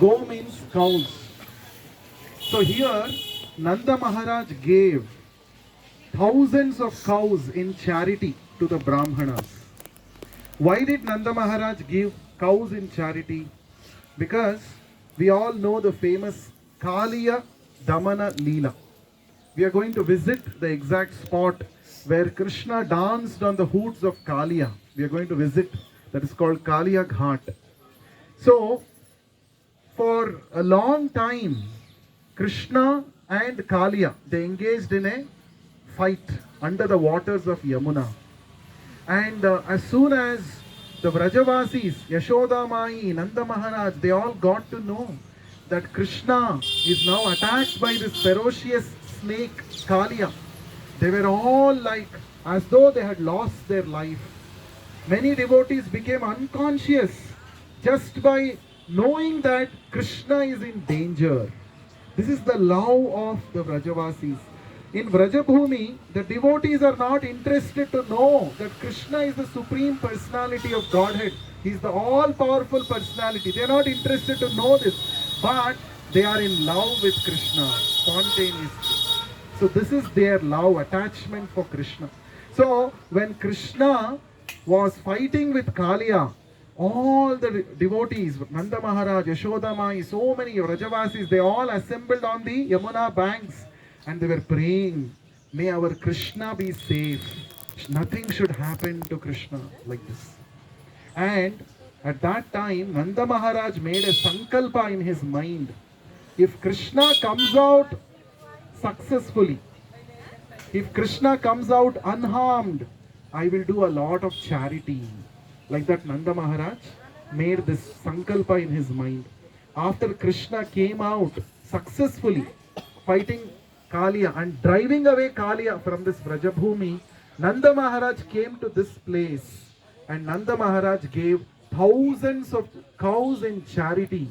Go means cows. So here Nanda Maharaj gave thousands of cows in charity to the Brahmanas. Why did Nanda Maharaj give cows in charity? Because we all know the famous Kaliya Damana Leela. We are going to visit the exact spot where Krishna danced on the hoods of Kaliya. We are going to visit, that is called Kaliya Ghat. So, for a long time, Krishna and Kaliya, they engaged in a fight under the waters of Yamuna. And as soon as the Vrajavasis, Yashoda Mai, Nanda Maharaj, they all got to know that Krishna is now attacked by this ferocious snake Kaliya. They were all like as though they had lost their life. Many devotees became unconscious just by knowing that Krishna is in danger. This is the love of the Vrajavasis. In Vrajabhumi, the devotees are not interested to know that Krishna is the supreme personality of Godhead. He is the all-powerful personality. They are not interested to know this, but they are in love with Krishna spontaneously. So this is their love, attachment for Krishna. So when Krishna was fighting with Kaliya, all the devotees, Nanda Maharaj, Yashoda Mai, so many Vrajavasis, they all assembled on the Yamuna banks. And they were praying, may our Krishna be safe. Nothing should happen to Krishna like this. And at that time, Nanda Maharaj made a sankalpa in his mind. If Krishna comes out successfully, if Krishna comes out unharmed, I will do a lot of charity. Like that, Nanda Maharaj made this sankalpa in his mind. After Krishna came out successfully, fighting Kaliya and driving away Kaliya from this Vrajabhumi, Nanda Maharaj came to this place and Nanda Maharaj gave thousands of cows in charity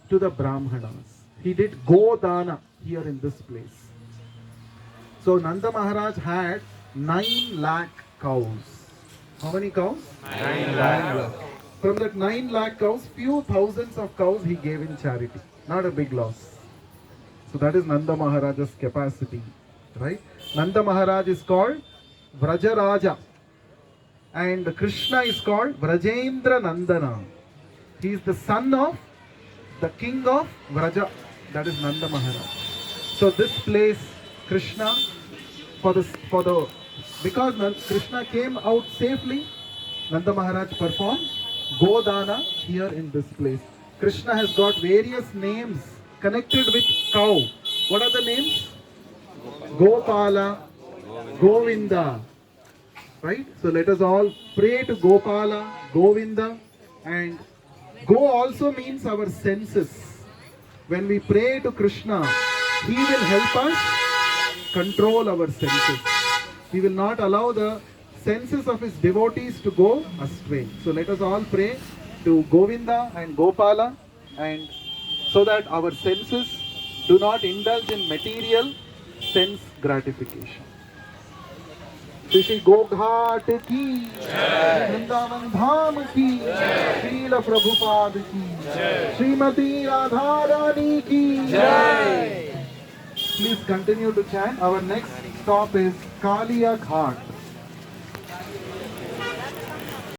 to the Brahmanas. He did Godana here in this place. So Nanda Maharaj had 9 lakh cows. How many cows? 9 lakh. From that 9 lakh cows, few thousands of cows he gave in charity. Not a big loss. So that is Nanda Maharaj's capacity, right? Nanda Maharaj is called Vrajaraja and Krishna is called Vrajendra Nandana. He is the son of the king of Vraja, that is Nanda Maharaj. So this place, Krishna, because Krishna came out safely, Nanda Maharaj performed Godana here in this place. Krishna has got various names connected with cow. What are the names? Gopala, Govinda. Right? So let us all pray to Gopala, Govinda, and Go also means our senses. When we pray to Krishna, He will help us control our senses. He will not allow the senses of His devotees to go astray. So let us all pray to Govinda and Gopala, and so that our senses do not indulge in material sense gratification. Shri Goghat की, वृंदावन धाम की, श्रील प्रभुपाद की, श्रीमती राधा रानी की जय. Please continue to chant. Our next stop is Kaliya Ghat.